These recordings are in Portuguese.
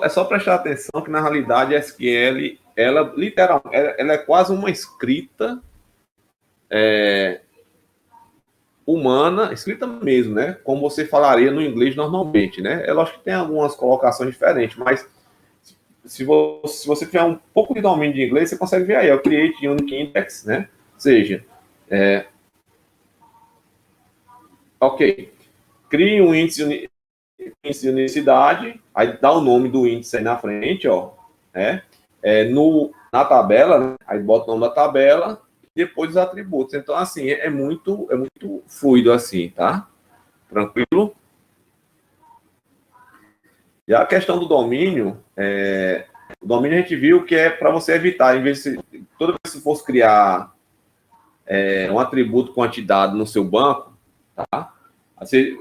é só prestar atenção que, na realidade, a SQL, ela, literalmente, ela é quase uma escrita humana, escrita mesmo, né? Como você falaria no inglês normalmente, né? É lógico que tem algumas colocações diferentes, mas se você tiver um pouco de domínio de inglês, você consegue ver aí, é o Create Unique Index, né? Ou seja, ok, crie um índice de unicidade, aí dá o nome do índice aí na frente, ó, né? Na tabela, né? Aí bota o nome da tabela e depois os atributos. Então, assim, é muito fluido assim, tá? Tranquilo? E a questão do domínio, o domínio a gente viu que é para você evitar, em vez de toda vez que você fosse criar um atributo quantidade no seu banco, tá?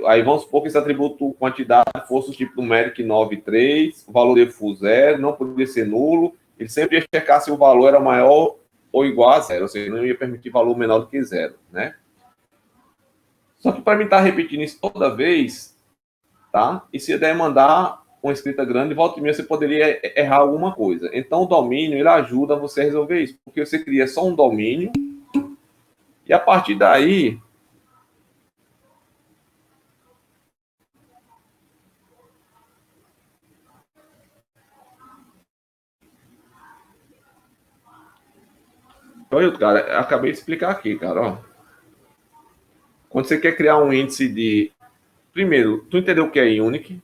Aí vamos supor que esse atributo quantidade fosse o tipo numérico 93, o valor default 0, não poderia ser nulo, ele sempre ia checar se o valor era maior ou igual a zero, ou seja, não ia permitir valor menor do que zero, né? Só que para mim estar repetindo isso toda vez, tá? Isso ia demandar uma escrita grande, e volta e meia você poderia errar alguma coisa. Então o domínio, ele ajuda você a resolver isso, porque você cria só um domínio e a partir daí olha, cara, acabei de explicar aqui, cara, ó. Quando você quer criar um índice de... Primeiro, tu entendeu o que é unique?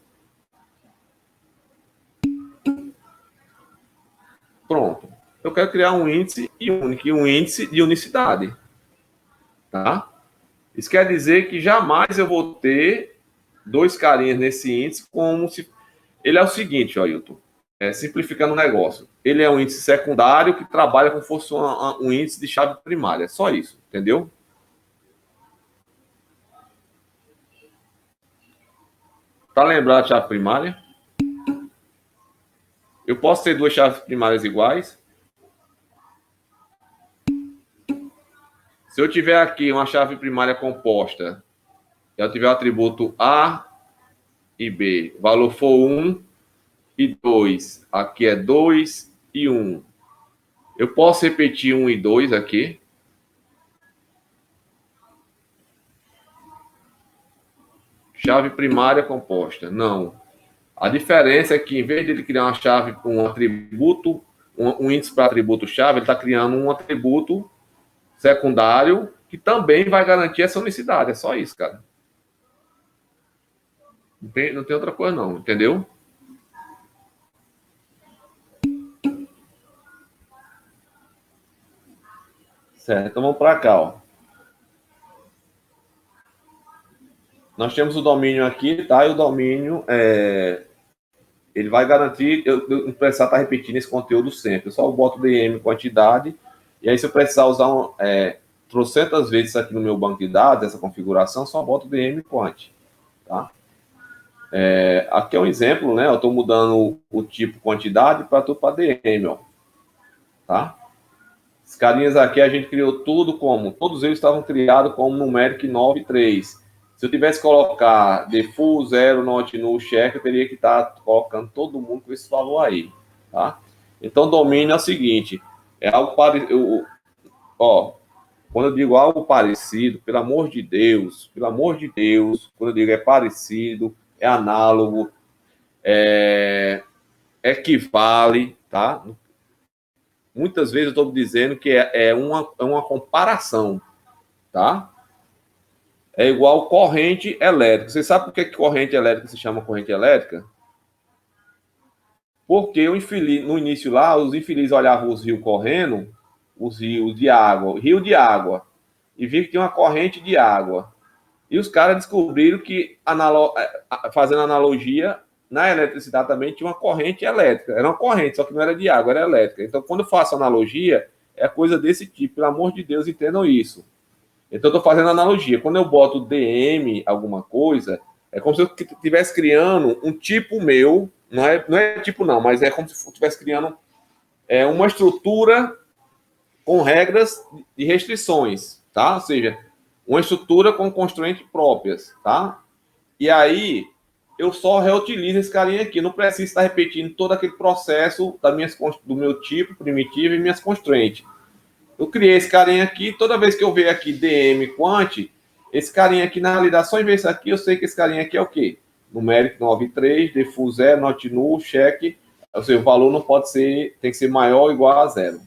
Pronto. Eu quero criar um índice unique, um índice de unicidade, tá? Isso quer dizer que jamais eu vou ter dois carinhas nesse índice como se... Ele é o seguinte, ó, Hilton, simplificando o negócio. Ele é um índice secundário que trabalha como se fosse um índice de chave primária. Só isso, entendeu? Tá lembrado da chave primária? Eu posso ter duas chaves primárias iguais? Se eu tiver aqui uma chave primária composta, eu tiver o atributo A e B, o valor for 1 e 2, aqui é 2 e 1. Eu posso repetir 1 e 2 aqui? Chave primária composta. Não. A diferença é que, em vez de ele criar uma chave com um atributo, um índice para atributo chave, ele está criando um atributo secundário que também vai garantir essa unicidade. É só isso, cara. Não tem outra coisa, não. Entendeu? Certo. Então vamos para cá, ó. Nós temos o domínio aqui, tá? E o domínio ele vai garantir, eu não precisar estar repetindo esse conteúdo sempre. Eu só boto DM quantidade, e aí se eu precisar usar trocentas vezes aqui no meu banco de dados, essa configuração, só boto DM quant, tá? Aqui é um exemplo, né? Eu estou mudando o tipo quantidade para DM, ó, tá? Os carinhas aqui a gente criou tudo como, todos eles estavam criados como numérico 93. Se eu tivesse que colocar default, 0, not null, check, eu teria que estar colocando todo mundo com esse valor aí, tá? Então, domínio é o seguinte, é algo parecido, ó, quando eu digo algo parecido, pelo amor de Deus, quando eu digo é parecido, é análogo, equivale, tá? Muitas vezes eu estou dizendo que é uma comparação, tá? É igual corrente elétrica. Você sabe por que corrente elétrica se chama corrente elétrica? Porque no início lá, os infelizes olhavam os rios correndo, os rios de água, rio de água, e viram que tinha uma corrente de água. E os caras descobriram que, fazendo analogia, na eletricidade também tinha uma corrente elétrica. Era uma corrente, só que não era de água, era elétrica. Então, quando eu faço analogia, é coisa desse tipo. Pelo amor de Deus, entendam isso. Então, eu estou fazendo analogia. Quando eu boto DM, alguma coisa, é como se eu estivesse criando um tipo meu, não é tipo não, mas é como se eu estivesse criando uma estrutura com regras e restrições, tá? Ou seja, uma estrutura com constraints próprias, tá? E aí, eu só reutilizo esse carinha aqui. Não preciso estar repetindo todo aquele processo do meu tipo primitivo e minhas constraints. Eu criei esse carinha aqui, toda vez que eu ver aqui DM quant, esse carinha aqui, na realidade, só em ver isso aqui, eu sei que esse carinha aqui é o quê? Numeric 93, default 0, not null, check. Ou seja, o valor não pode ser, tem que ser maior ou igual a zero.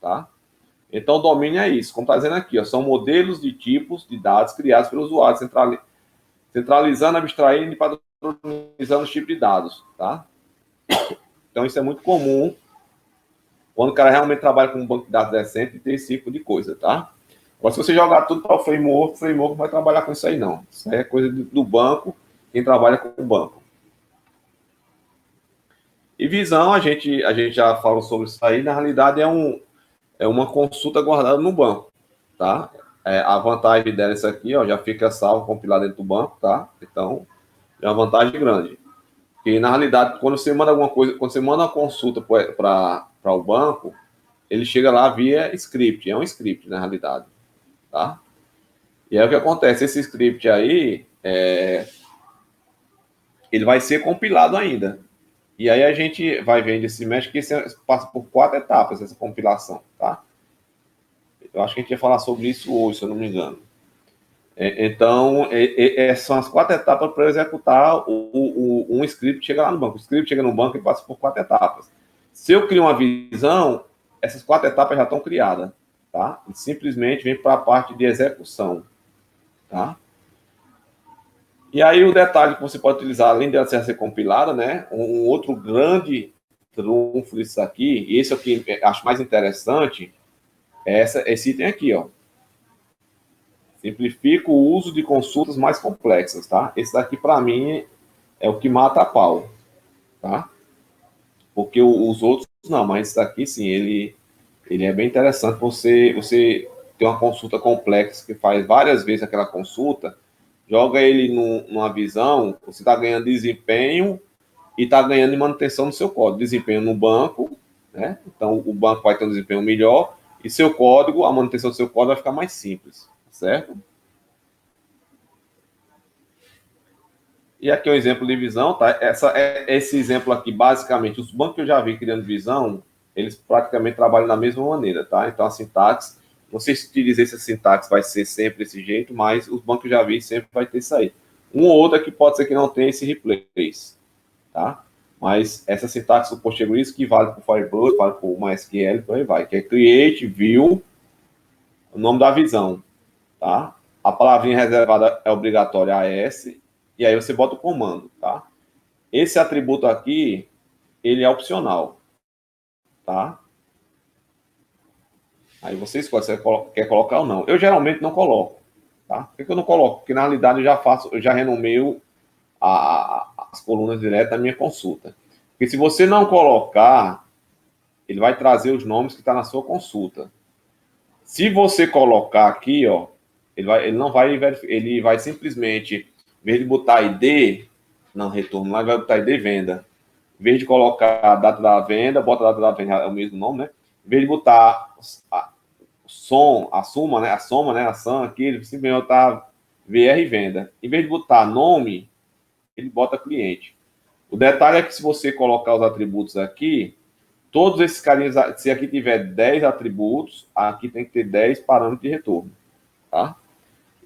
Tá? Então, o domínio é isso. Como está dizendo aqui, ó, são modelos de tipos de dados criados pelo usuário, centralizando, abstraindo e padronizando os tipos de dados. Tá? Então, isso é muito comum quando o cara realmente trabalha com um banco de dados decente e ter esse tipo de coisa, tá? Agora, se você jogar tudo para o framework não vai trabalhar com isso aí, não. Isso aí é coisa do banco, quem trabalha com o banco. E visão, a gente já falou sobre isso aí, na realidade é uma consulta guardada no banco, tá? A vantagem dela é isso aqui, ó, já fica salvo, compilado dentro do banco, tá? Então, é uma vantagem grande. Porque, na realidade, quando você manda alguma coisa, quando você manda uma consulta para o banco, ele chega lá via script, é um script, na realidade, tá? E aí o que acontece? Esse script aí, ele vai ser compilado ainda. E aí a gente vai vendo esse mesh que passa por 4 etapas, essa compilação, tá? Eu acho que a gente ia falar sobre isso hoje, se eu não me engano. Então, são as 4 etapas para executar um script chega lá no banco. O script chega no banco e passa por 4 etapas. Se eu crio uma visão, essas 4 etapas já estão criadas, tá? E simplesmente vem para a parte de execução, tá? E aí o detalhe que você pode utilizar, além dela ser compilada, né? Um outro grande trunfo disso aqui, e esse é o que acho mais interessante, é esse item aqui, ó. Simplifica o uso de consultas mais complexas, tá? Esse daqui, para mim, é o que mata a pau, tá? Porque os outros, não, mas esse daqui, sim, ele é bem interessante. Você ter uma consulta complexa que faz várias vezes aquela consulta, joga ele numa visão, você está ganhando desempenho e está ganhando manutenção no seu código. Desempenho no banco, né? Então, o banco vai ter um desempenho melhor e seu código, a manutenção do seu código vai ficar mais simples, certo? E aqui é um exemplo de visão, tá? Esse exemplo aqui, basicamente, os bancos que eu já vi criando visão, eles praticamente trabalham da mesma maneira, tá? Então, a sintaxe, não sei se te dizer se a sintaxe vai ser sempre desse jeito, mas os bancos que eu já vi sempre vai ter isso aí. Um ou outro que pode ser que não tenha esse replace, tá? Mas essa sintaxe do Postgres que vale para o Firebird, vale para o MySQL, por aí vai, que é create, view, o nome da visão, tá? A palavrinha reservada é obrigatória AS, e aí você bota o comando, tá? Esse atributo aqui, ele é opcional, tá? Aí você escolhe se você quer colocar ou não. Eu geralmente não coloco, tá? Por que eu não coloco? Porque na realidade eu já renomeio as colunas direto da minha consulta. Porque se você não colocar, ele vai trazer os nomes que está na sua consulta. Se você colocar aqui, ó, ele não vai verificar, ele vai simplesmente, em vez de botar ID, não retorno lá, ele vai botar ID venda. Em vez de colocar a data da venda, bota a data da venda, é o mesmo nome, né? Em vez de botar a soma, né? A SAM aqui, ele simplesmente botar VR venda. Em vez de botar nome, ele bota cliente. O detalhe é que se você colocar os atributos aqui, todos esses carinhas, se aqui tiver 10 atributos, aqui tem que ter 10 parâmetros de retorno, tá?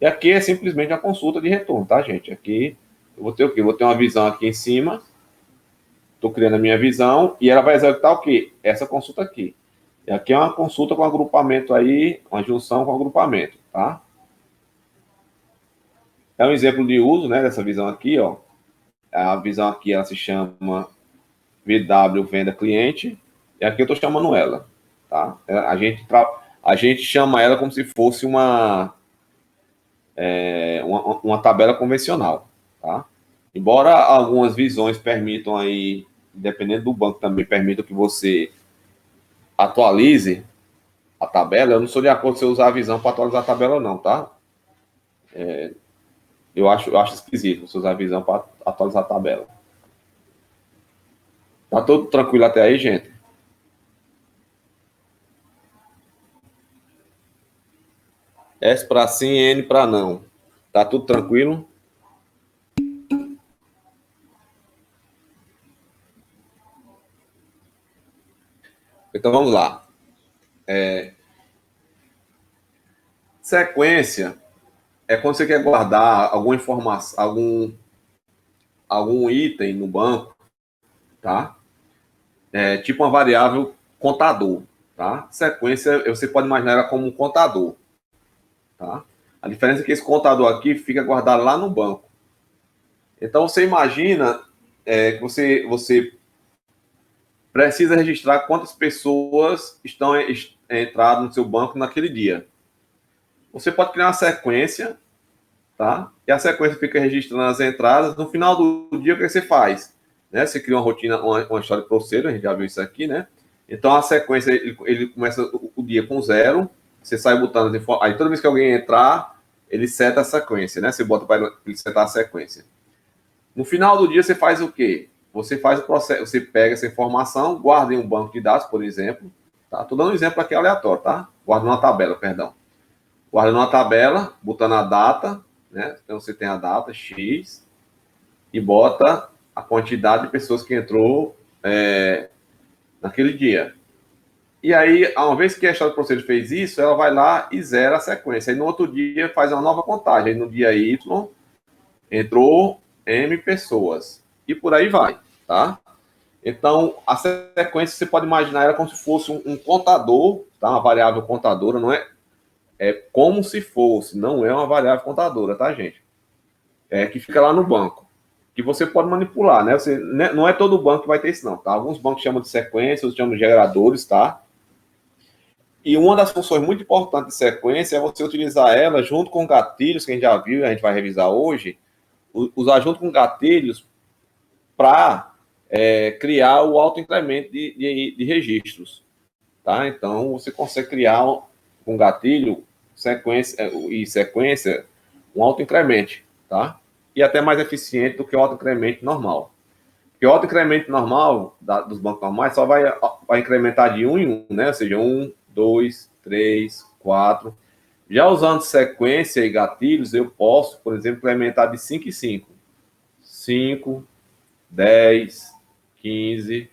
E aqui é simplesmente a consulta de retorno, tá, gente? Aqui eu vou ter o quê? Vou ter uma visão aqui em cima, estou criando a minha visão, e ela vai executar o quê? Essa consulta aqui. E aqui é uma consulta com agrupamento aí, uma junção com agrupamento, tá? É um exemplo de uso, né, dessa visão aqui, ó. A visão aqui, ela se chama VW Venda Cliente, e aqui eu estou chamando ela, tá? A gente chama ela como se fosse uma tabela convencional, tá? Embora algumas visões permitam aí, dependendo do banco também, permitam que você atualize a tabela, eu não sou de acordo se eu usar a visão para atualizar a tabela, não, tá? Eu acho esquisito você usar a visão para atualizar a tabela. Tá tudo tranquilo até aí, gente? S para sim, N para não. Tá tudo tranquilo? Então vamos lá. Sequência é quando você quer guardar alguma informação, algum item no banco, tá? Tipo uma variável contador, tá? Sequência, você pode imaginar ela como um contador, tá? A diferença é que esse contador aqui fica guardado lá no banco. Então, você imagina que você precisa registrar quantas pessoas estão entradas no seu banco naquele dia. Você pode criar uma sequência, tá? E a sequência fica registrando as entradas. No final do dia, o que você faz? Né? Você cria uma rotina, uma história para você, a gente já viu isso aqui, né? Então, a sequência, ele começa o dia com 0, você sai botando as informações. Aí, toda vez que alguém entrar, ele seta a sequência, né? Você bota para ele setar a sequência. No final do dia, você faz o quê? Você faz o processo, você pega essa informação, guarda em um banco de dados, por exemplo. Tá? Estou dando um exemplo aqui aleatório, tá? Guarda numa tabela, perdão. Guarda numa tabela, botando a data, né? Então você tem a data X e bota a quantidade de pessoas que entrou naquele dia. E aí, uma vez que a história do processo fez isso, ela vai lá e zera a sequência. Aí no outro dia faz uma nova contagem. Aí no dia Y entrou M pessoas. E por aí vai, tá? Então, a sequência você pode imaginar ela como se fosse um contador, tá? Uma variável contadora, não é? É como se fosse, não é uma variável contadora, tá, gente? Que fica lá no banco, que você pode manipular, né? Não é todo banco que vai ter isso, não, tá? Alguns bancos chamam de sequência, outros chamam de geradores, tá? E uma das funções muito importantes de sequência é você utilizar ela junto com gatilhos, que a gente já viu e a gente vai revisar hoje, usar junto com gatilhos para criar o autoincremento de registros, tá? Então, você consegue criar um gatilho sequência um autoincremento, tá? E até mais eficiente do que o autoincremento normal. Porque o autoincremento normal dos bancos normais só vai incrementar de 1 em 1, né? Ou seja, 1, 2, 3, 4. Já usando sequência e gatilhos, eu posso, por exemplo, incrementar de 5 em 5. 5, 10, 15,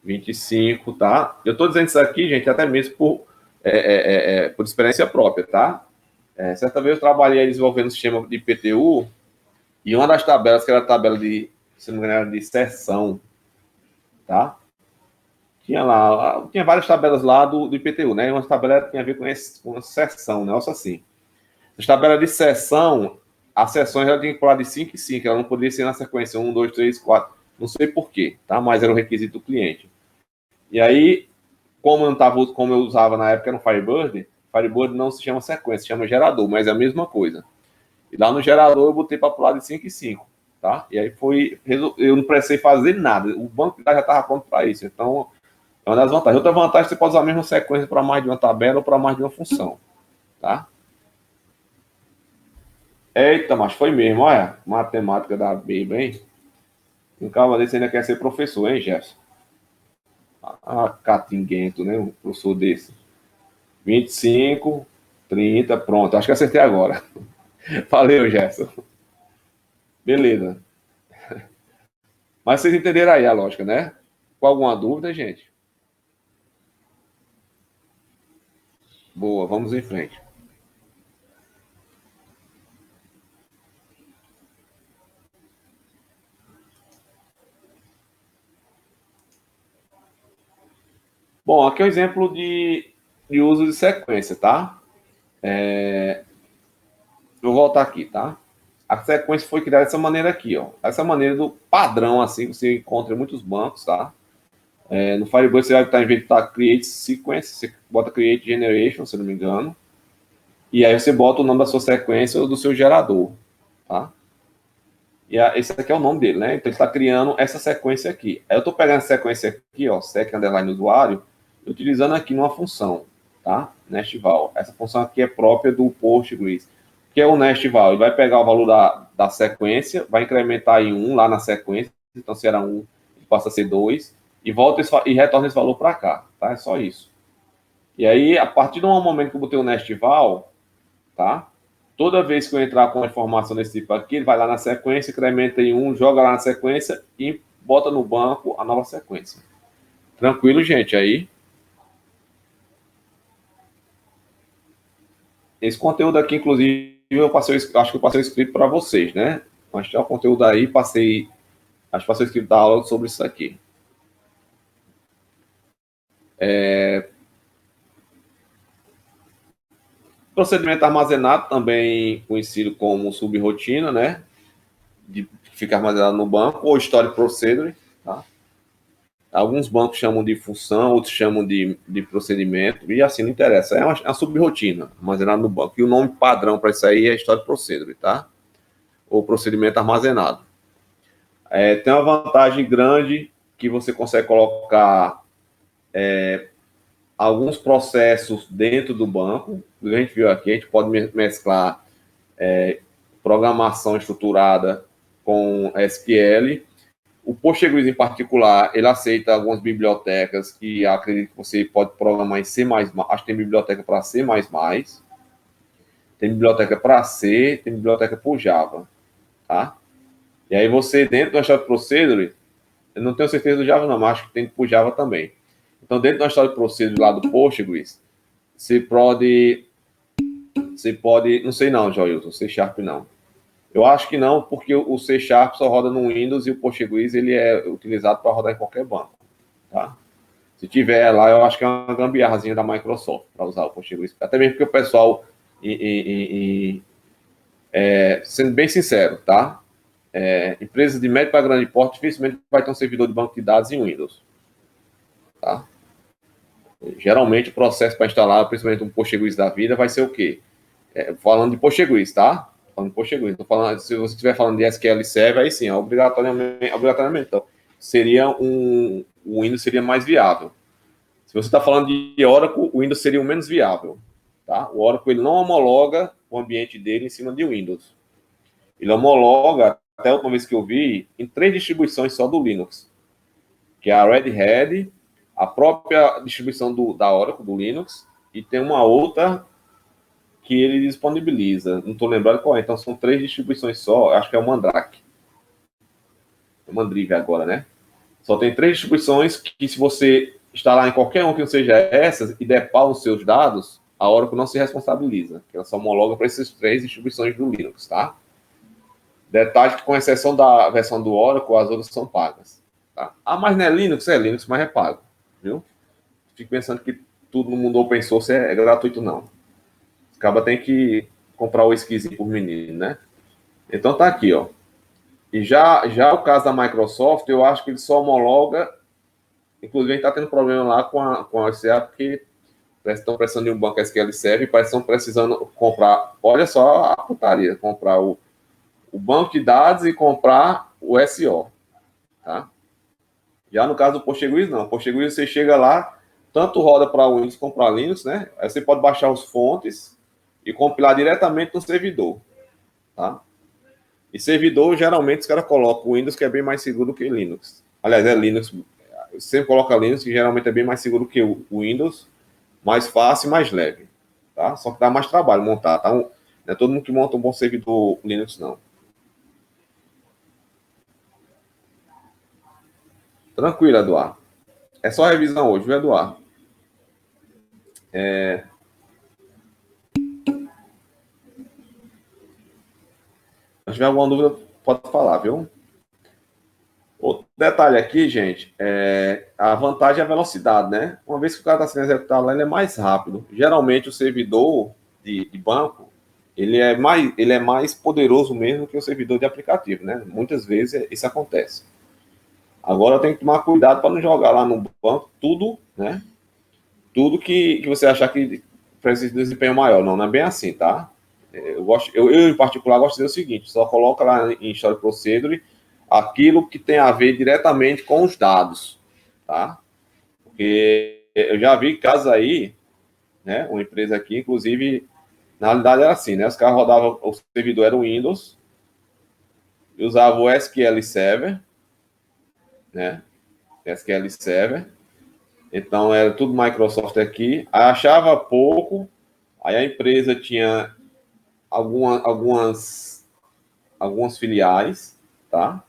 25, tá? Eu estou dizendo isso aqui, gente, até mesmo por experiência própria, tá? Certa vez eu trabalhei desenvolvendo um sistema de IPTU e uma das tabelas, que era a tabela de, se não me engano, de seção, tá? Tinha várias tabelas lá do IPTU, né? E uma tabela tinha a ver com a seção, um negócio assim. As tabelas de seção, as seções ela tinha que pular de 5 em 5, ela não podia ser na sequência 1, 2, 3, 4, não sei porquê, tá? Mas era um requisito do cliente. E aí, como eu usava na época no Firebird não se chama sequência, se chama gerador, mas é a mesma coisa. E lá no gerador eu botei para pular de 5 em 5, tá? E aí eu não precisei fazer nada, o banco já estava pronto para isso. Então, é uma das vantagens. Outra vantagem, você pode usar a mesma sequência para mais de uma tabela ou para mais de uma função, tá? Eita, mas foi mesmo, olha, matemática da Bíblia, hein? Um cara desse ainda quer ser professor, hein, Jefferson? Catinguento, né? Um professor desse. 25, 30, pronto. Acho que acertei agora. Valeu, Jefferson. Beleza. Mas vocês entenderam aí a lógica, né? Com alguma dúvida, gente? Boa, vamos em frente. Bom, aqui é o um exemplo de uso de sequência, tá? Vou voltar aqui, tá? A sequência foi criada dessa maneira aqui, ó. Essa maneira do padrão, assim, que você encontra em muitos bancos, tá? No Firebird você vai estar, em vez de estar Create Sequence, você bota Create Generation, se não me engano. E aí você bota o nome da sua sequência ou do seu gerador, tá? E esse aqui é o nome dele, né? Então ele está criando essa sequência aqui. Aí eu estou pegando a sequência aqui, ó, sec underline usuário, utilizando aqui numa função, tá? Nestval. Essa função aqui é própria do Postgres, que é o nestval. Ele vai pegar o valor da sequência, vai incrementar em 1 lá na sequência, então se era 1, ele passa a ser 2, e volta e retorna esse valor para cá, tá? É só isso. E aí, a partir do momento que eu botei o nestval, tá? Toda vez que eu entrar com uma informação desse tipo aqui, ele vai lá na sequência, incrementa em 1, joga lá na sequência e bota no banco a nova sequência. Tranquilo, gente? Aí. esse conteúdo aqui, inclusive, acho que eu passei o script para vocês, né? Mas tem o conteúdo aí, acho que passei o script da aula sobre isso aqui. Procedimento armazenado, também conhecido como subrotina, né? De ficar armazenado no banco, ou Stored Procedure, tá? Alguns bancos chamam de função, outros chamam de procedimento, e assim não interessa. É uma subrotina armazenada no banco. E o nome padrão para isso aí é Stored Procedure, tá? Ou procedimento armazenado. Tem uma vantagem grande que você consegue colocar alguns processos dentro do banco. A gente viu aqui, a gente pode mesclar programação estruturada com SQL. O Postgres, em particular, ele aceita algumas bibliotecas que acredito que você pode programar em C++. Acho que tem biblioteca para C++, tem biblioteca para C, tem biblioteca para Java, tá? E aí você, dentro do Stored Procedure, eu não tenho certeza do Java não, mas acho que tem para Java também. Então, dentro do Stored Procedure lá do Postgres, você pode, não sei não, Joilson, C Sharp não. Eu acho que não, porque o C Sharp só roda no Windows e o Postgres ele é utilizado para rodar em qualquer banco, tá? Se tiver lá, eu acho que é uma gambiarrazinha da Microsoft para usar o Postgres. Até mesmo porque o pessoal, sendo bem sincero, tá? Empresas de médio para grande porte dificilmente vai ter um servidor de banco de dados em Windows, tá? Geralmente o processo para instalar, principalmente um Postgres da vida, vai ser o quê? Falando de Postgres, tá? Falando de Postgres. Se você estiver falando de SQL Server, aí sim, obrigatoriamente. Então, o Windows seria mais viável. Se você está falando de Oracle, o Windows seria o menos viável. Tá? O Oracle ele não homologa o ambiente dele em cima de Windows. Ele homologa, até a última vez que eu vi, em 3 distribuições só do Linux, que é a Red Hat, a própria distribuição da Oracle, do Linux, e tem uma outra que ele disponibiliza. Não estou lembrando qual é. Então, são 3 distribuições só. Acho que é o Mandrake. É o Mandrive agora, né? Só tem 3 distribuições que, se você instalar em qualquer um que não seja essas e der pau nos seus dados, a Oracle não se responsabiliza. Ela só homologa para essas 3 distribuições do Linux, tá? Detalhe que, com exceção da versão do Oracle, as outras são pagas. Tá? Ah, mas não é Linux? É Linux, mas é pago. Viu? Fico pensando que tudo no mundo open source é gratuito, não. Acaba tem que comprar o esquisinho por menino, né? Então tá aqui, ó. E já o caso da Microsoft, eu acho que ele só homologa. Inclusive, a gente está tendo problema lá com a SCA, porque estão precisando de um banco SQL Server e estão precisando comprar. Olha só a putaria: comprar o banco de dados e comprar o SO. Tá? Já no caso do Postgres, não. Postgres você chega lá, tanto roda para Windows como para Linux, né? Aí você pode baixar os fontes e compilar diretamente no servidor. Tá? E servidor, geralmente, os caras colocam o Windows, que é bem mais seguro que Linux. Aliás, é Linux. Sempre coloca Linux, que geralmente é bem mais seguro que o Windows, mais fácil e mais leve. Tá? Só que dá mais trabalho montar. Tá? Não é todo mundo que monta um bom servidor Linux, não. Tranquilo, Eduardo. É só revisão hoje, viu, Eduardo? Se tiver alguma dúvida, pode falar, viu? Outro detalhe aqui, gente, a vantagem é a velocidade, né? Uma vez que o cara está sendo executado lá, ele é mais rápido. Geralmente, o servidor de banco, ele é mais poderoso mesmo que o servidor de aplicativo, né? Muitas vezes isso acontece. Agora tem que tomar cuidado para não jogar lá no banco tudo, né? Tudo que você achar que precisa de desempenho maior. Não, não é bem assim, tá? Eu em particular, gosto de dizer o seguinte: só coloca lá em Story Procedure aquilo que tem a ver diretamente com os dados, tá? Porque eu já vi casos aí, né? Uma empresa aqui, inclusive, na realidade era assim, né? Os caras rodavam, o servidor era o Windows, e usavam o SQL Server, né? SQL Server. Então era tudo Microsoft aqui. Aí achava pouco, aí a empresa tinha algumas filiais, tá?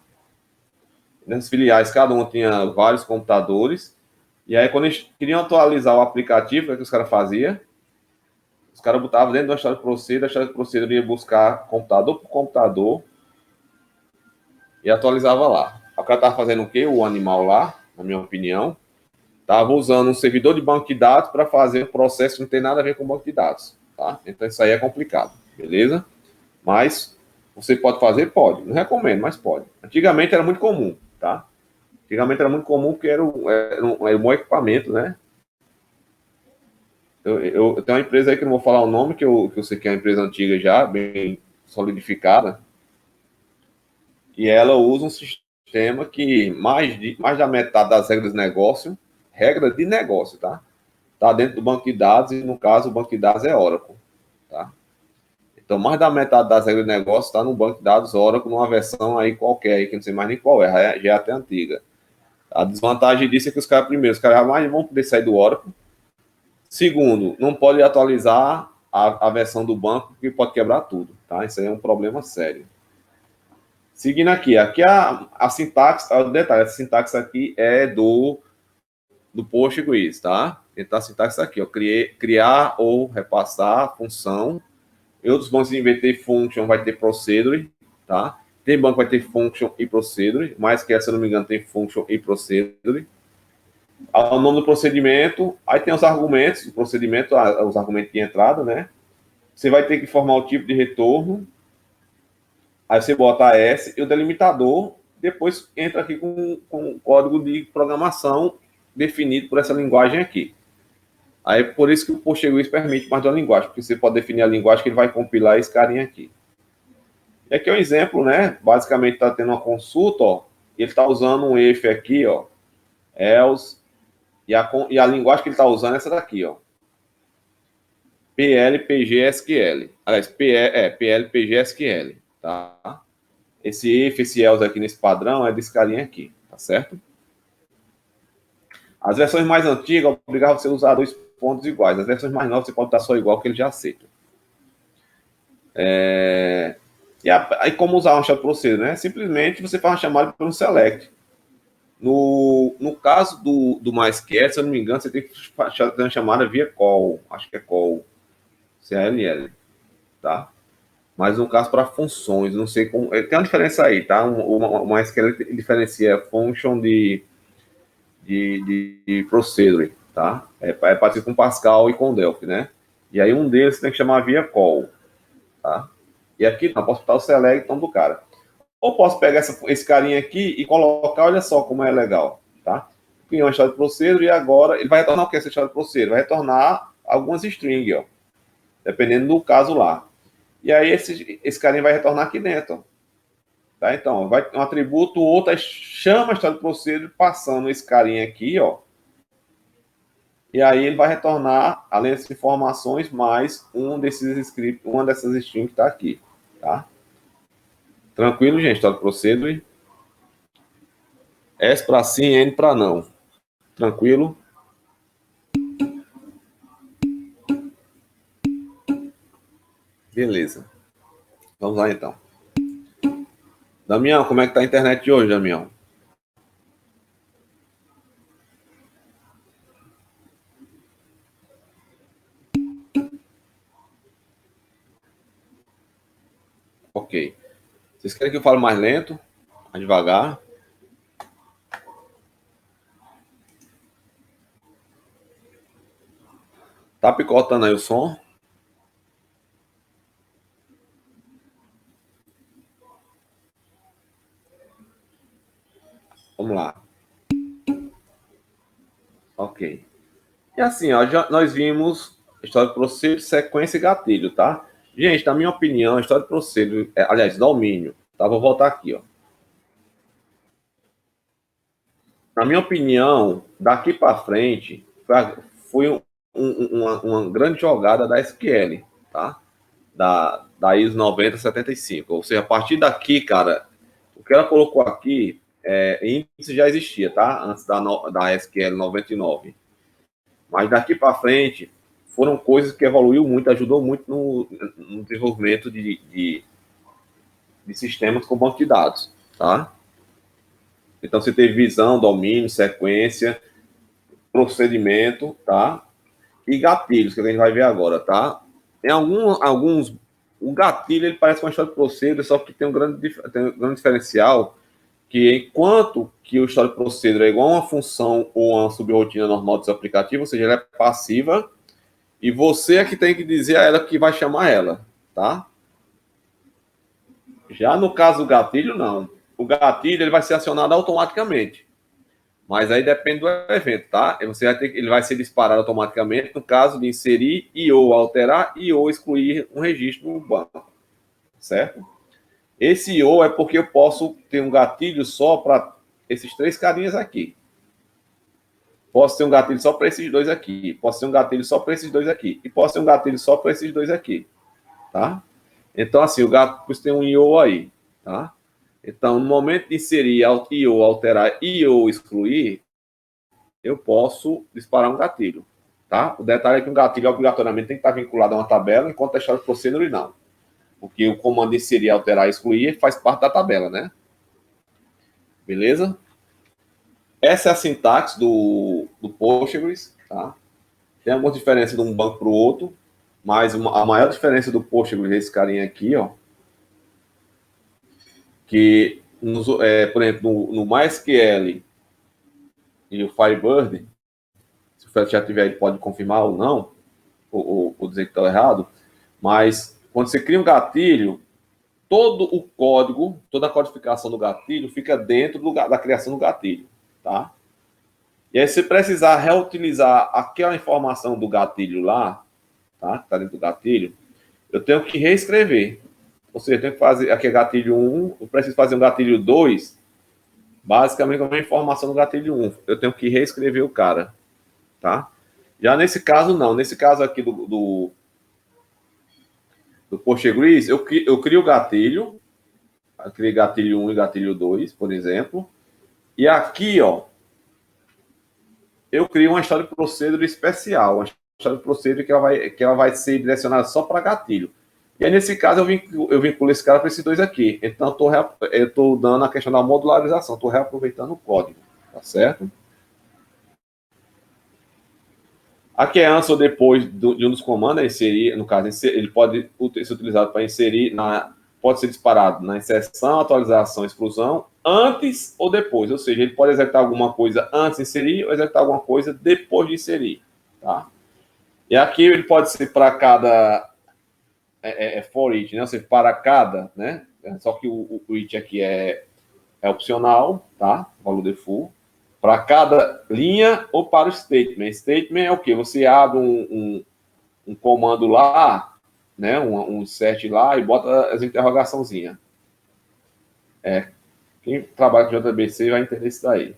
Nessas filiais, cada uma tinha vários computadores. E aí, quando eles queriam atualizar o aplicativo, o que os caras faziam? Os caras botavam dentro da história de procedure, a história de procedure ia buscar computador por computador e atualizava lá. O cara estava fazendo o quê? O animal lá, na minha opinião, estava usando um servidor de banco de dados para fazer um processo que não tem nada a ver com banco de dados. Tá? Então isso aí é complicado, beleza? Mas você pode fazer? Pode. Não recomendo, mas pode. Antigamente era muito comum, tá? Antigamente era muito comum porque era um bom equipamento, né? Eu tenho uma empresa aí que eu não vou falar o nome, que eu sei que é uma empresa antiga já, bem solidificada, e ela usa um sistema que mais da metade das regras de negócio, tá? Tá dentro do banco de dados, e no caso o banco de dados é Oracle, tá? Então, mais da metade das regras de negócio está no banco de dados Oracle, numa versão aí qualquer, aí, que eu não sei mais nem qual é, já é até antiga. A desvantagem disso é que os caras jamais vão poder sair do Oracle. Segundo, não pode atualizar a versão do banco, porque pode quebrar tudo, tá? Isso aí é um problema sério. Seguindo aqui a sintaxe, o detalhe, essa sintaxe aqui é do Postgres, tá? Então a sintaxe aqui, ó, criar ou repassar função. Em outros bancos, em vez de ter function, vai ter procedure, tá? Tem banco que vai ter function e procedure, mas que, se eu não me engano, tem function e procedure. O nome do procedimento, aí tem os argumentos do procedimento, os argumentos de entrada, né? Você vai ter que formar o tipo de retorno, aí você bota a S e o delimitador, depois entra aqui com o código de programação definido por essa linguagem aqui. Aí por isso que o Postgres permite mais de uma linguagem, porque você pode definir a linguagem que ele vai compilar esse carinha aqui. E aqui é um exemplo, né? Basicamente está tendo uma consulta, ó, ele está usando um if aqui, ó, else, e a linguagem que ele está usando é essa daqui, ó. PLPGSQL. Aliás, PLPGSQL, tá? Esse if, esse else aqui nesse padrão é desse carinha aqui, tá certo? As versões mais antigas obrigavam você a usar dois pontos iguais. As versões mais novas você pode estar só igual, que ele já aceita. E aí como usar uma short procedure, né? Simplesmente você faz uma chamada pelo select. No caso do MySQL, se eu não me engano, você tem que fazer uma chamada via call. Acho que é call. CLL, tá? Mas no caso para funções, não sei como. Tem uma diferença aí, tá? O MySQL diferencia function de procedure, tá? É parecido com Pascal e com Delphi, né? E aí um deles tem que chamar via call, tá? E aqui não, posso botar o select então, do cara. Ou posso pegar esse carinha aqui e colocar, olha só como é legal, tá? Criou uma história de procedure e agora ele vai retornar o que essa história de procedure? Vai retornar algumas strings, ó, dependendo do caso lá. E aí esse carinha vai retornar aqui dentro, tá? Então, vai um atributo, o outro chama a história de procedure passando esse carinha aqui, ó. E aí ele vai retornar, além dessas informações, mais um desses scripts, uma dessas strings que está aqui, tá? Tranquilo, gente? História de procedure. S para sim, N para não. Tranquilo? Beleza. Vamos lá, então. Damião, como é que tá a internet de hoje, Damião? Ok. Vocês querem que eu fale mais lento? Mais devagar? Tá picotando aí o som? Vamos lá. Ok. E assim, ó, nós vimos história de procedure, sequência e gatilho, tá? Gente, na minha opinião, a história de procedure, aliás, domínio, tá? Vou voltar aqui, ó. Na minha opinião, daqui para frente, foi uma grande jogada da SQL, tá? Da ISO 9075. Ou seja, a partir daqui, cara, o que ela colocou aqui, índice já existia, tá? Antes da SQL 99. Mas daqui para frente, foram coisas que evoluiu muito, ajudou muito no desenvolvimento de sistemas com banco de dados, tá? Então, você teve visão, domínio, sequência, procedimento, tá? E gatilhos, que a gente vai ver agora, tá? Em alguns, o gatilho ele parece com a história procedure, só que tem um grande diferencial, que enquanto que o story procedure é igual a uma função ou uma subrotina normal do seu aplicativo, ou seja, ela é passiva, e você é que tem que dizer a ela que vai chamar ela, tá? Já no caso do gatilho, não. O gatilho ele vai ser acionado automaticamente. Mas aí depende do evento, tá? Você vai ter, ele vai ser disparado automaticamente no caso de inserir e ou alterar e ou excluir um registro no banco, certo? Esse I ou é porque eu posso ter um gatilho só para esses três carinhas aqui. Posso ter um gatilho só para esses dois aqui. Posso ter um gatilho só para esses dois aqui. E posso ter um gatilho só para esses dois aqui, tá? Então, assim, o gatilho tem um I ou aí, tá? Então, no momento de inserir I ou alterar I ou excluir, eu posso disparar um gatilho, tá? O detalhe é que um gatilho obrigatoriamente tem que estar vinculado a uma tabela, enquanto a história procedure não. Porque o comando inserir, alterar e excluir faz parte da tabela, né? Beleza? Essa é a sintaxe do Postgres, tá? Tem algumas diferenças de um banco para o outro, mas a maior diferença do Postgres é esse carinha aqui, ó, que, por exemplo, no MySQL e o Firebird, se o Fred já tiver, ele pode confirmar ou não, ou dizer que está errado, mas quando você cria um gatilho, todo o código, toda a codificação do gatilho fica dentro da criação do gatilho, tá? E aí, se precisar reutilizar aquela informação do gatilho lá, tá? Que está dentro do gatilho, eu tenho que reescrever. Ou seja, eu tenho que fazer aqui é gatilho 1, eu preciso fazer um gatilho 2, basicamente com a informação do gatilho 1. Eu tenho que reescrever o cara, tá? Já nesse caso, não. Nesse caso aqui do Postgres, eu crio o gatilho, eu criei gatilho 1 e gatilho 2, por exemplo, e aqui, ó, eu crio uma história de procedure especial, uma história de procedure que ela vai ser direcionada só para gatilho. E aí, nesse caso, eu vinculo esse cara para esses dois aqui. Então, eu estou dando a questão da modularização, estou reaproveitando o código, tá certo? Aqui é antes ou depois de um dos comandos, inserir, no caso, ele pode ser utilizado para inserir, pode ser disparado na inserção, atualização, exclusão, antes ou depois. Ou seja, ele pode executar alguma coisa antes de inserir ou executar alguma coisa depois de inserir, tá? E aqui ele pode ser para cada for each, né? Ou seja, para cada, né? Só que o each aqui é opcional, tá? Valor default. Para cada linha ou para o statement. Statement é o quê? Você abre um comando lá, né? Um insert lá e bota as interrogaçãozinhas. Quem trabalha com JDBC vai entender isso daí.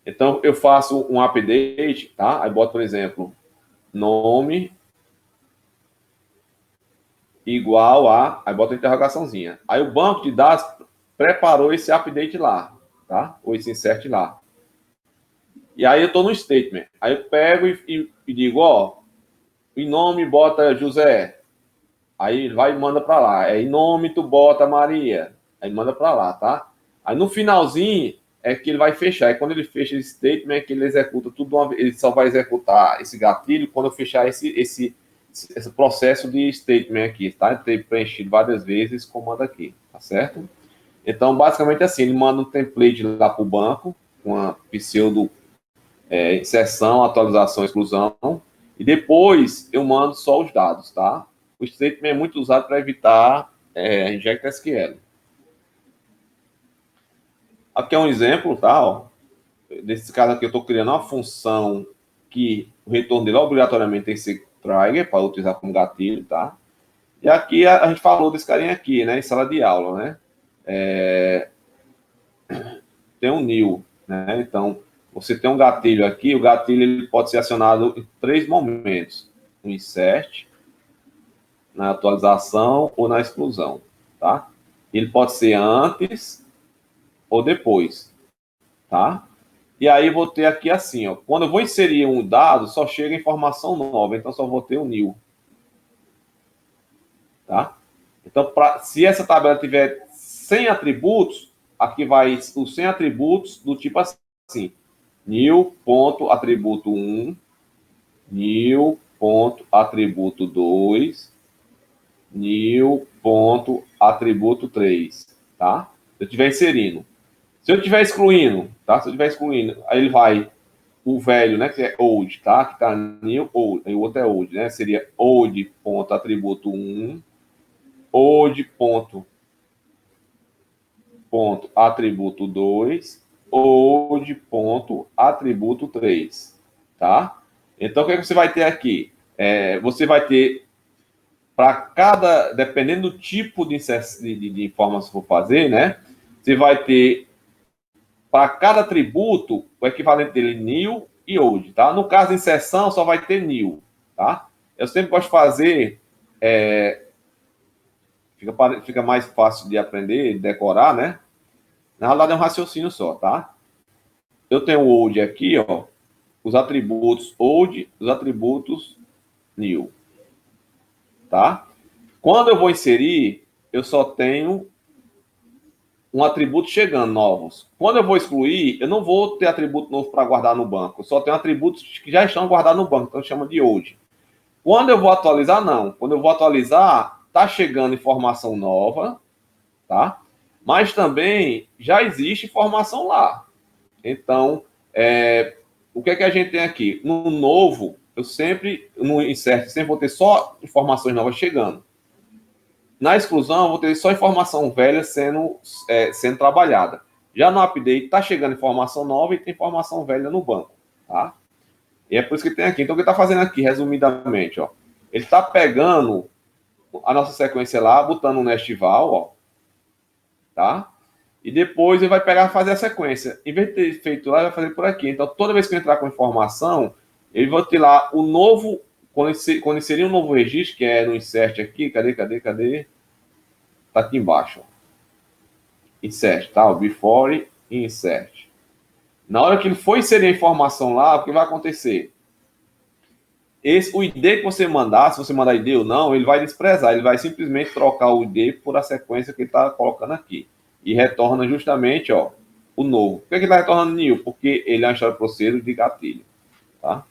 Então, eu faço um update, tá? Aí boto, por exemplo, nome igual a... Aí bota a interrogaçãozinha. Aí o banco de dados preparou esse update lá, tá? Ou esse insert lá. E aí eu estou no statement. Aí eu pego e digo, ó, em nome bota José. Aí vai e manda para lá. Em nome tu bota Maria. Aí manda para lá, tá? Aí no finalzinho é que ele vai fechar. E quando ele fecha esse statement é que ele executa tudo uma vez. Ele só vai executar esse gatilho quando eu fechar esse processo de statement aqui, tá? Ele tem preenchido várias vezes esse comando aqui, tá certo? Então, basicamente assim, ele manda um template lá para o banco, com a pseudo inserção, atualização, exclusão, e depois eu mando só os dados, tá? O statement é muito usado para evitar inject SQL. Aqui é um exemplo, tá? Ó, desse caso aqui eu estou criando uma função que o retorno dele obrigatoriamente tem que ser trigger, para utilizar como gatilho, tá? E aqui a gente falou desse carinha aqui, né? Em sala de aula, né? Tem um new, né? Então, você tem um gatilho aqui, o gatilho ele pode ser acionado em 3 momentos. No insert, na atualização ou na exclusão, tá? Ele pode ser antes ou depois, tá? E aí vou ter aqui assim, ó, quando eu vou inserir um dado, só chega informação nova, então só vou ter o new, tá? Então, se essa tabela tiver 100 atributos, aqui vai os 100 atributos do tipo assim, new.atributo 1, new.atributo 2, new ponto atributo 3, tá? Se eu estiver inserindo. Se eu estiver excluindo, tá? Se eu estiver excluindo, aí ele vai o velho, né, que é old, tá? Que tá new, old, e o outro é old, né? Seria old ponto atributo 1, old ponto atributo 2, old ponto atributo 3, tá? Então, o que, é que você vai ter aqui? Você vai ter, para cada, dependendo do tipo de informação que for fazer, né? Você vai ter, para cada atributo, o equivalente dele new e old, tá? No caso de inserção, só vai ter new, tá? Eu sempre gosto de fazer, fica mais fácil de aprender, de decorar, né? Na realidade é um raciocínio só, tá? Eu tenho o old aqui, ó, os atributos old, os atributos new, tá? Quando eu vou inserir, eu só tenho um atributo chegando novos. Quando eu vou excluir, eu não vou ter atributo novo para guardar no banco. Eu só tenho atributos que já estão guardados no banco, então chama de old. Quando eu vou atualizar, não. Quando eu vou atualizar, tá chegando informação nova, tá? Mas também já existe informação lá. Então, o que é que a gente tem aqui? No novo, eu sempre, no insert, sempre vou ter só informações novas chegando. Na exclusão, eu vou ter só informação velha sendo trabalhada. Já no update, está chegando informação nova e tem informação velha no banco, tá? E é por isso que tem aqui. Então, o que está fazendo aqui, resumidamente, ó, ele está pegando a nossa sequência lá, botando um nestival, ó, tá? E depois ele vai pegar e fazer a sequência. Em vez de ter feito lá, ele vai fazer por aqui. Então, toda vez que eu entrar com informação, ele vai ter lá o novo, quando inserir um novo registro, que é no insert aqui, cadê? Tá aqui embaixo, ó. Insert, tá? O before e insert. Na hora que ele for inserir a informação lá, o que vai acontecer? O ID que você mandar, se você mandar ID ou não, ele vai desprezar, ele vai simplesmente trocar o ID por a sequência que ele está colocando aqui. E retorna justamente, ó, o novo. Por que ele está retornando new? Porque ele é uma história procedo de gatilho, tá?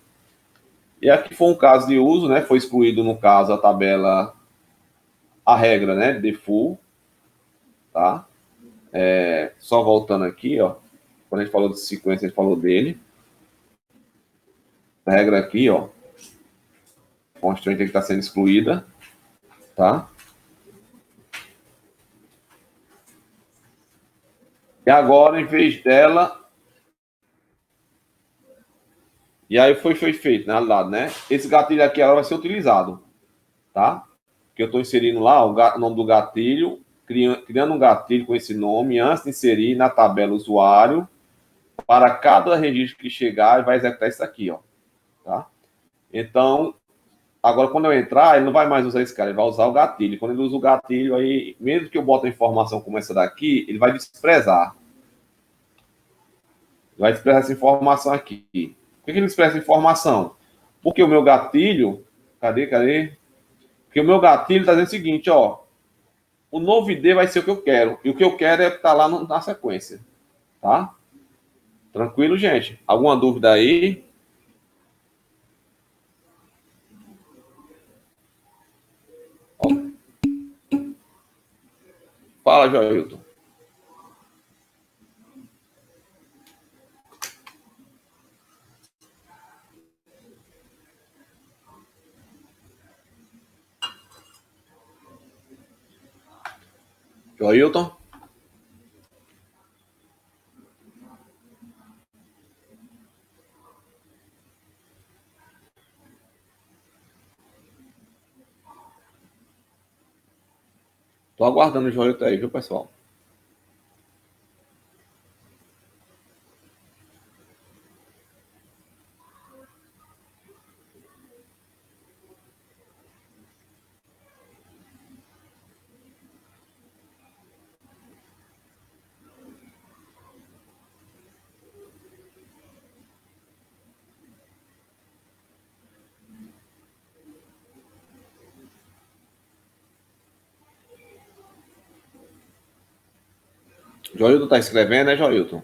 E aqui foi um caso de uso, né? Foi excluído, no caso, a tabela, a regra, né? Default, tá? Só voltando aqui, ó. Quando a gente falou de sequência, a gente falou dele. A regra aqui, ó. Constraint que está sendo excluída, tá? E agora, em vez dela, e aí foi feito, na realidade, né? Esse gatilho aqui ela vai ser utilizado, tá? Que eu estou inserindo lá o nome do gatilho, criando um gatilho com esse nome antes de inserir na tabela usuário. Para cada registro que chegar, ele vai executar isso aqui, ó, tá? Então, agora quando eu entrar, ele não vai mais usar esse cara, ele vai usar o gatilho. Quando ele usa o gatilho, aí, mesmo que eu bote a informação como essa daqui, ele vai desprezar. Vai expressar essa informação aqui. Por que ele expressa informação? Porque o meu gatilho, cadê? Porque o meu gatilho está dizendo o seguinte, ó, o novo ID vai ser o que eu quero, e o que eu quero é estar tá lá na sequência, tá? Tranquilo, gente? Alguma dúvida aí? Ó, fala, Joilton. Joilton? Tô aguardando o Joilton aí, viu, pessoal? Joilton tá escrevendo, né, Joilton?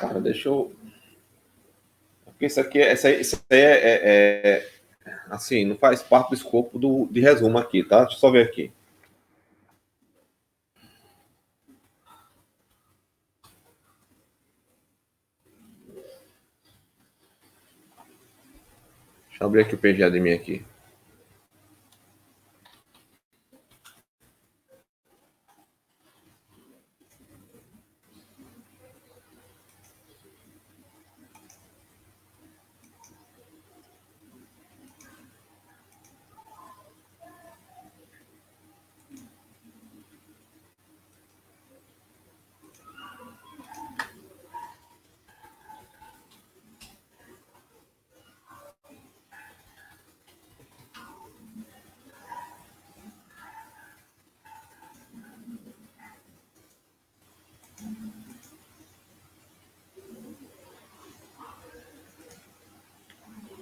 Cara, deixa eu. Porque isso aí assim, não faz parte do escopo de resumo aqui, tá? Deixa eu só ver aqui. Deixa eu abrir aqui o PGA de mim aqui.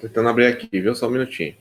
Tentando abrir aqui, viu? Só um minutinho.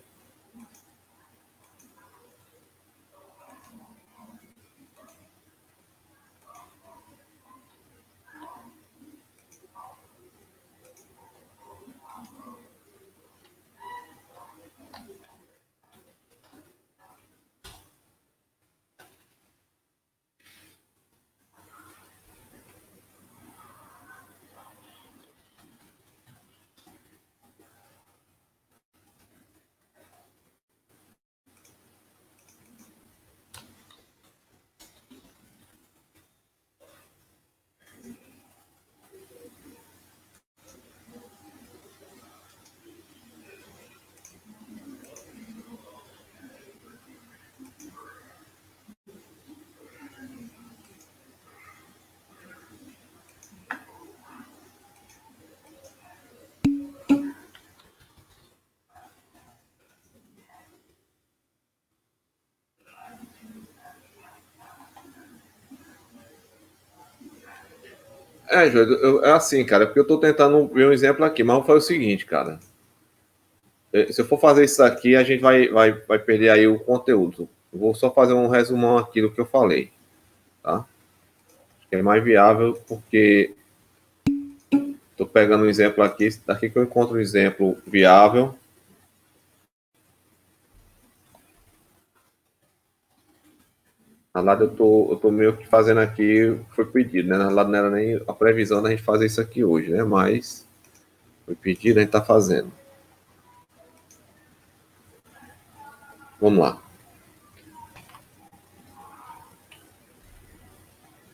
Júlio, é assim, cara, porque eu tô tentando ver um exemplo aqui, mas foi o seguinte, cara. Se eu for fazer isso aqui, a gente vai perder aí o conteúdo. Eu vou só fazer um resumão aqui do que eu falei, tá? Que é mais viável, porque tô pegando um exemplo aqui, daqui que eu encontro um exemplo viável. Na verdade, eu tô meio que fazendo aqui, foi pedido, né? Na verdade, não era nem a previsão da gente fazer isso aqui hoje, né? Mas foi pedido, a gente tá fazendo. Vamos lá.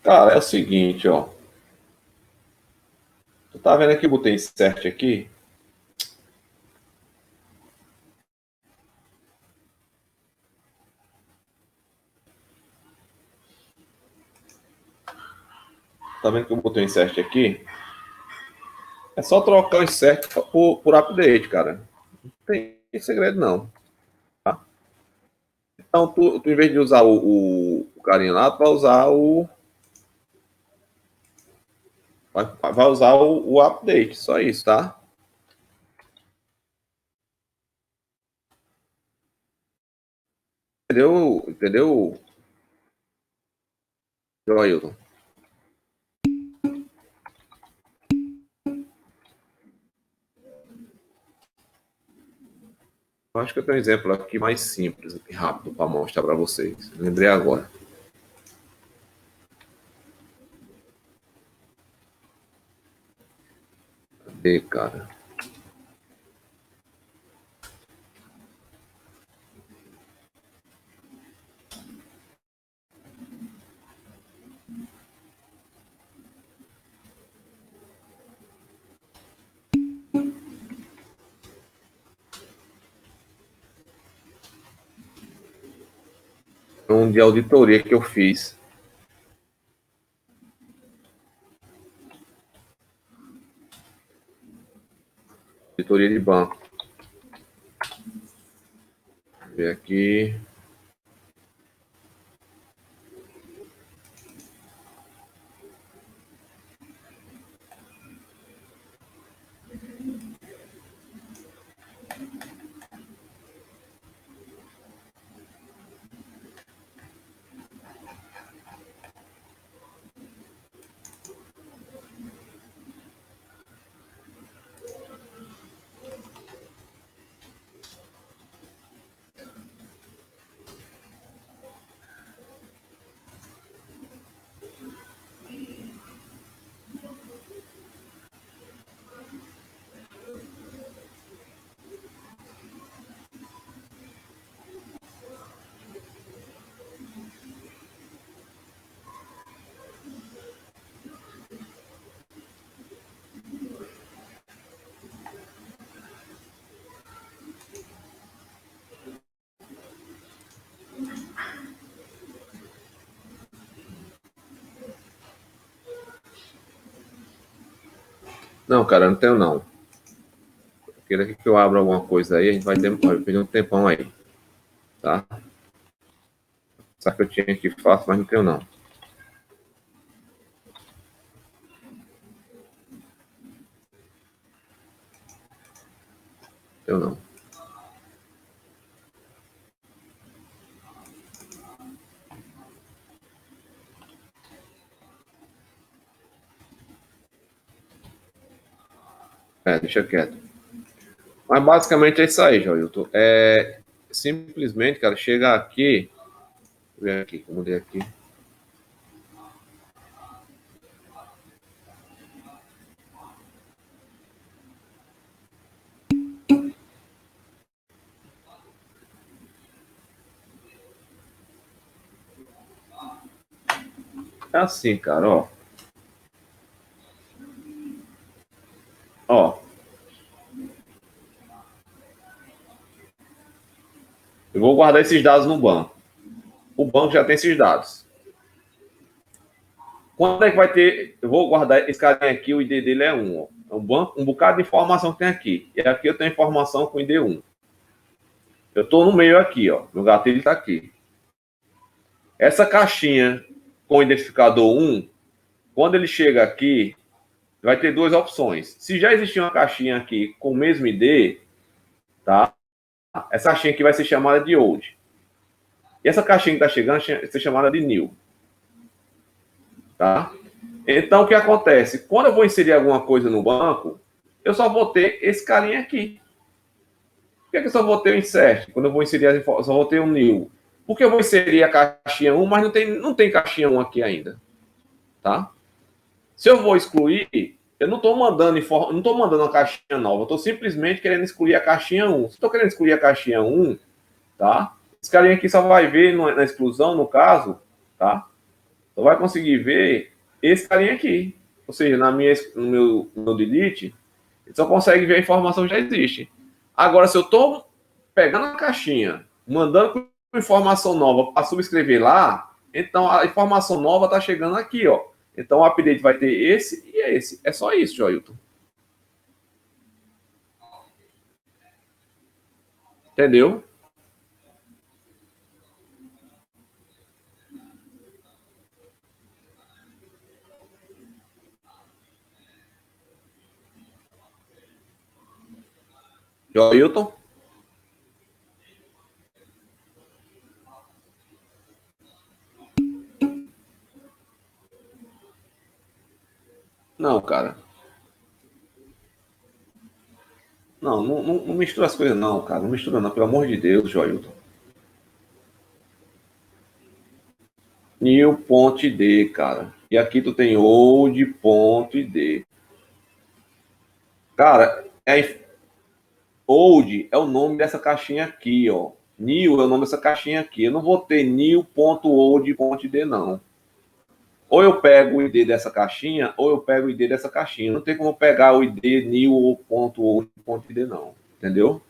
Cara, é o seguinte, ó. Tu tá vendo aqui, botei insert aqui. Tá vendo que eu botei insert aqui? É só trocar o insert por update, cara. Não tem segredo, não. Tá? Então, tu, em vez de usar o carinha lá, tu vai usar vai usar o update, só isso, tá? Entendeu? Entendeu, Joilton? Eu acho que eu tenho um exemplo aqui mais simples e rápido para mostrar para vocês. Lembrei agora. Cadê, cara? Um de auditoria que eu fiz. Auditoria de banco. Vou ver aqui. Não, cara, não tenho não. Queira que eu abra alguma coisa aí, a gente vai perder um tempão aí, tá? Sabe que eu tinha aqui fácil, mas não tenho não. Tenho não. Deixa quieto. Mas basicamente é isso aí, Joilton. Simplesmente, cara, chega aqui. Deixa eu ver aqui, como mudei aqui. É assim, cara, ó. Ó. Eu vou guardar esses dados no banco. O banco já tem esses dados. Quando é que vai ter? Eu vou guardar esse carinha aqui, o ID dele é 1. Ó. É um banco, um bocado de informação que tem aqui. E aqui eu tenho informação com o ID 1. Eu estou no meio aqui, ó. Meu gatilho está aqui. Essa caixinha com o identificador 1, quando ele chega aqui, vai ter duas opções. Se já existir uma caixinha aqui com o mesmo ID, tá? Essa caixinha aqui vai ser chamada de old. E essa caixinha que está chegando vai ser chamada de new. Tá? Então, o que acontece? Quando eu vou inserir alguma coisa no banco, eu só vou ter esse carinha aqui. Por que eu só vou ter o insert? Quando eu vou inserir as informações, só vou ter o new. Porque eu vou inserir a caixinha 1, mas não tem caixinha 1 aqui ainda. Tá? Se eu vou excluir, eu não estou mandando uma caixinha nova, eu estou simplesmente querendo excluir a caixinha 1. Se estou querendo excluir a caixinha 1, tá? Esse carinha aqui só vai ver na exclusão, no caso, tá? Só vai conseguir ver esse carinha aqui. Ou seja, no meu delete, ele só consegue ver a informação que já existe. Agora, se eu estou pegando a caixinha, mandando informação nova para subscrever lá, então a informação nova está chegando aqui, ó. Então o update vai ter esse e esse. É só isso, Joilton. Entendeu? Joilton? Não, cara. Não mistura as coisas, não, cara. Não mistura, não. Pelo amor de Deus, Joilton. New.id, cara. E aqui tu tem old.id. Cara, old é o nome dessa caixinha aqui, ó. New é o nome dessa caixinha aqui. Eu não vou ter new.old.id, não. Ou eu pego o ID dessa caixinha, ou eu pego o ID dessa caixinha. Não tem como pegar o ID new.old.id, não. Entendeu?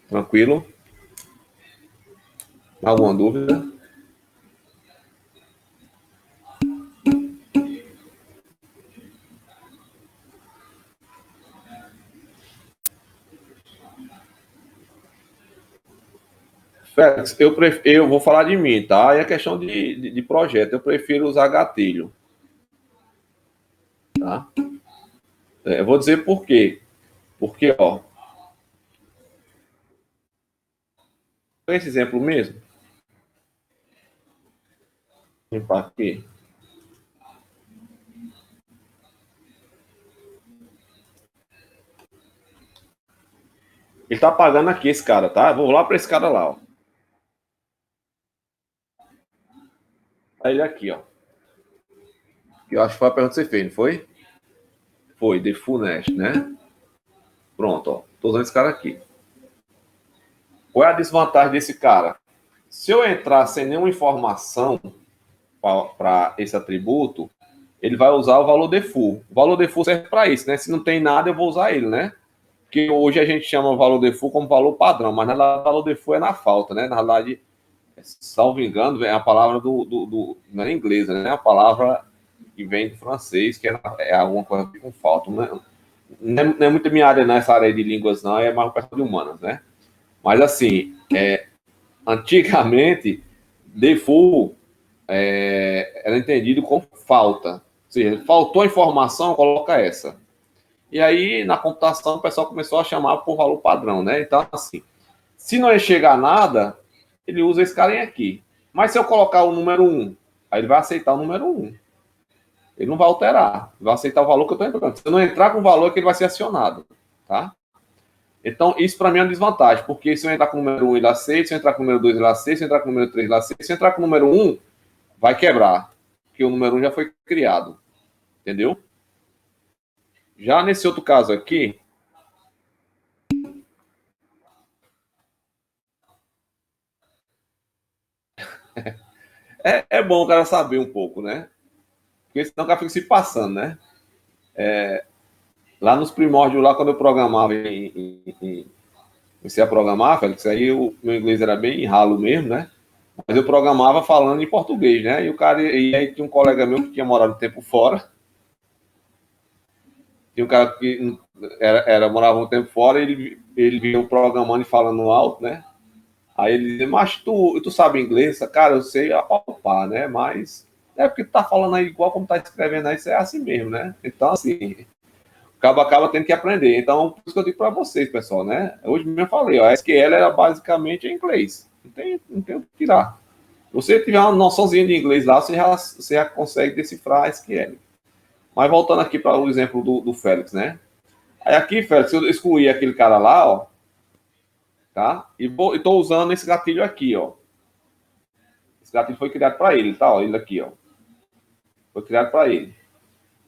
Tranquilo? Alguma dúvida? Félix, eu vou falar de mim, tá? É questão de projeto. Eu prefiro usar gatilho. Tá? Eu vou dizer por quê. Porque, ó, esse exemplo mesmo, limpar aqui. Ele tá pagando aqui esse cara, tá? Vou lá para esse cara lá, ó. Aí ele aqui, ó. Que eu acho que foi a pergunta que você fez, não foi? Foi, The Full Nest, né? Pronto, ó. Tô usando esse cara aqui. Qual é a desvantagem desse cara? Se eu entrar sem nenhuma informação para esse atributo, ele vai usar o valor default. O valor default serve para isso, né? Se não tem nada, eu vou usar ele, né? Porque hoje a gente chama o valor default como valor padrão, mas na verdade o valor default é na falta, né? Na verdade, salvo engano, é a palavra não é inglesa, né? É a palavra que vem do francês, que é alguma coisa com falta. Não é muito minha área nessa área de línguas, não, é mais o pessoal de humanas, né? Mas, assim, antigamente, default era entendido como falta. Ou seja, faltou informação, coloca essa. E aí, na computação, o pessoal começou a chamar por valor padrão, né? Então, assim, se não chegar nada, ele usa esse carinha aqui. Mas se eu colocar o número 1, aí ele vai aceitar o número 1. Ele não vai alterar. Ele vai aceitar o valor que eu estou entrando. Se eu não entrar com o valor, é que ele vai ser acionado. Tá? Então, isso para mim é uma desvantagem, porque se eu entrar com o número 1, ele aceita, se eu entrar com o número 2, ele aceita, se eu entrar com o número 3, ele aceita, se eu entrar com o número 1, vai quebrar, porque o número 1 já foi criado. Entendeu? Já nesse outro caso aqui, é bom o cara saber um pouco, né? Porque senão o cara fica se passando, né? Lá nos primórdios, lá quando eu programava comecei a programar, Félix, aí o meu inglês era bem ralo mesmo, né? Mas eu programava falando em português, né? E aí tinha um colega meu que tinha morado um tempo fora. Tinha um cara que morava um tempo fora, ele vinha programando e falando alto, né? Aí ele dizia, mas tu sabe inglês? Cara, eu sei apalpar, né? Mas é porque tu tá falando aí igual como tá escrevendo aí, isso é assim mesmo, né? Então, assim, acaba tendo que aprender. Então, por isso que eu digo para vocês, pessoal, né? Hoje mesmo eu falei, ó, a SQL era basicamente em inglês. Não tem o que tirar. Se você tiver uma noçãozinha de inglês lá, você já consegue decifrar a SQL. Mas voltando aqui para o exemplo do Félix, né? Aí aqui, Félix, eu excluí aquele cara lá, ó, tá? E estou usando esse gatilho aqui, ó. Esse gatilho foi criado para ele, tá? Ó, ele aqui, ó. Foi criado para ele.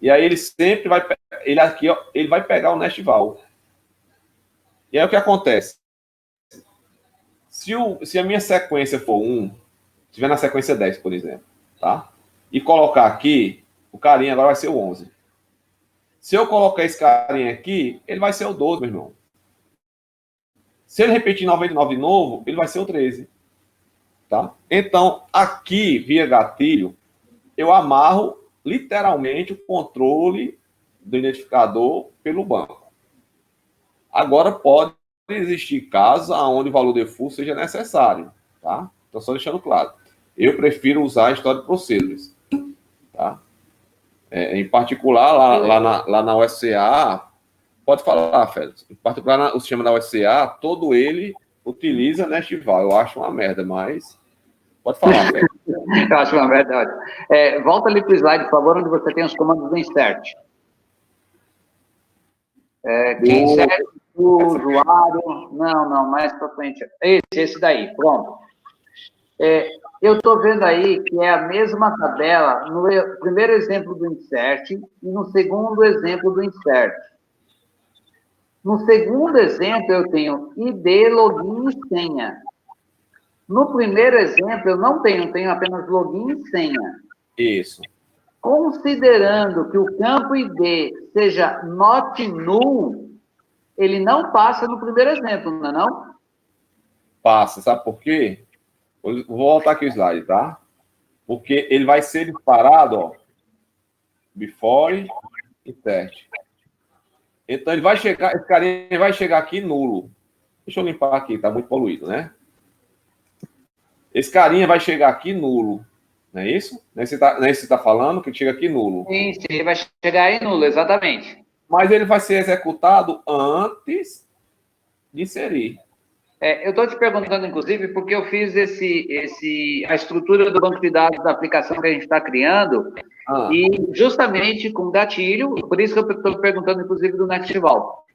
E aí ele sempre vai, ele aqui, ó, ele vai pegar o Nestval. E aí o que acontece? Se a minha sequência for 1, se tiver na sequência 10, por exemplo, tá? E colocar aqui, o carinha agora vai ser o 11. Se eu colocar esse carinha aqui, ele vai ser o 12, meu irmão. Se ele repetir 99 de novo, ele vai ser o 13. Tá? Então, aqui, via gatilho, eu amarro literalmente o controle do identificador pelo banco. Agora, pode existir casos onde o valor default seja necessário. Tá? Então, só deixando claro. Eu prefiro usar a história de procedures. Tá? Em particular, lá na USCA, pode falar, Félix. Em particular, o sistema da USCA, todo ele utiliza Nestval. Eu acho uma merda, mas pode falar, Félix. Eu acho uma verdade. Volta ali para o slide, por favor, onde você tem os comandos do insert. Que insert o usuário... Não, mais para frente. Esse daí, pronto. Eu estou vendo aí que é a mesma tabela no primeiro exemplo do insert e no segundo exemplo do insert. No segundo exemplo, eu tenho ID, login e senha. No primeiro exemplo, eu não tenho apenas login e senha. Isso. Considerando que o campo ID seja not null, ele não passa no primeiro exemplo, não é não? Passa, sabe por quê? Vou voltar aqui o slide, tá? Porque ele vai ser disparado, ó, before insert. Então ele vai chegar, esse carinha vai chegar aqui nulo. Deixa eu limpar aqui, tá muito poluído, né? Esse carinha vai chegar aqui nulo. Não é isso? Não é isso que você tá falando? Que chega aqui nulo. Sim, ele vai chegar aí nulo, exatamente. Mas ele vai ser executado antes de inserir. Eu estou te perguntando, inclusive, porque eu fiz a estrutura do banco de dados da aplicação que a gente está criando, e justamente com gatilho, por isso que eu estou perguntando, inclusive, do Nextval,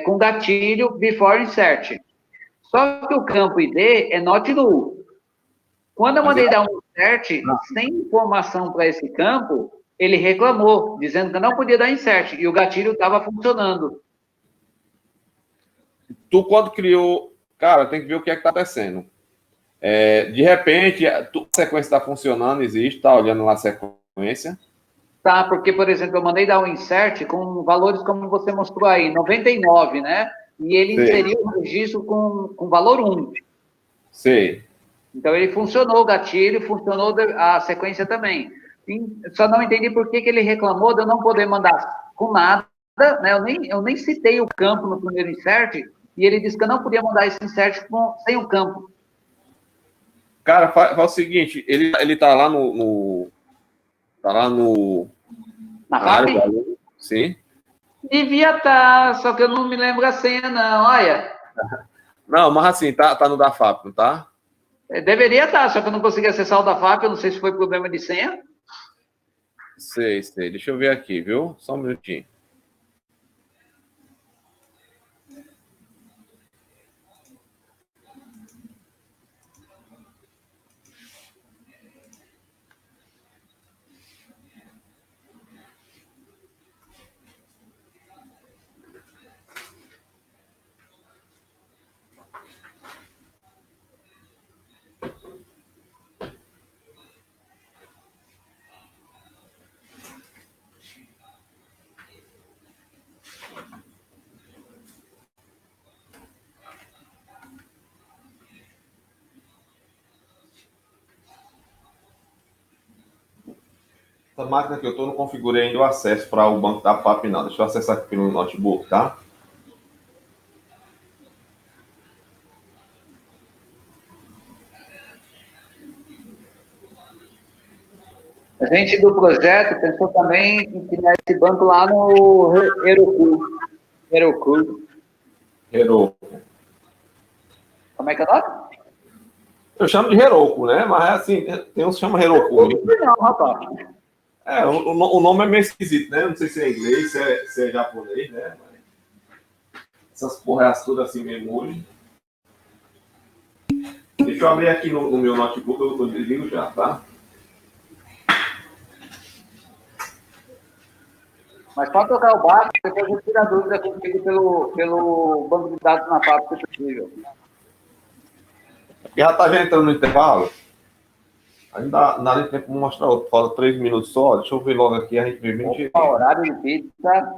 com gatilho before insert. Só que o campo ID é not null. Quando eu mandei dar um insert, sem informação para esse campo, ele reclamou, dizendo que eu não podia dar insert, e o gatilho estava funcionando. Tu, quando criou... Cara, tem que ver o que é que está acontecendo. De repente, a sequência está funcionando, existe, está olhando lá a sequência. Tá, porque, por exemplo, eu mandei dar um insert com valores como você mostrou aí, 99, né? E ele inseriu o registro com valor 1. Sei. Então, ele funcionou o gatilho, funcionou a sequência também. Só não entendi por que ele reclamou de eu não poder mandar com nada, né? Eu nem citei o campo no primeiro insert, e ele disse que eu não podia mandar esse insert sem o campo. Cara, faz o seguinte, ele tá lá Na FAP? Sim. Devia estar, só que eu não me lembro a senha, não, olha. Não, mas assim, tá no da FAP, não tá? Deveria estar, só que eu não consegui acessar o da FAP, eu não sei se foi problema de senha. Sei. Deixa eu ver aqui, viu? Só um minutinho. Essa máquina que eu tô, não configurei ainda o acesso para o banco da FAP, não. Deixa eu acessar aqui pelo notebook, tá? A gente do projeto pensou também em criar esse banco lá no Heroku. Como é que é o nome? Eu chamo de Heroku, né? Mas é assim, tem uns que chamam Heroku. Não, rapaz. O nome é meio esquisito, né? Não sei se é inglês, se é japonês, né? Essas porras todas assim mesmo hoje. Deixa eu abrir aqui no meu notebook, eu digo já, tá? Mas pode tocar o barco, depois eu tiro a dúvida contigo pelo banco de dados na FAP, se possível. Já tá entrando no intervalo? Ainda não dá nem tempo de mostrar outro. Falta 3 minutos só. Deixa eu ver logo aqui, a gente vê bem direito. Horário de pizza.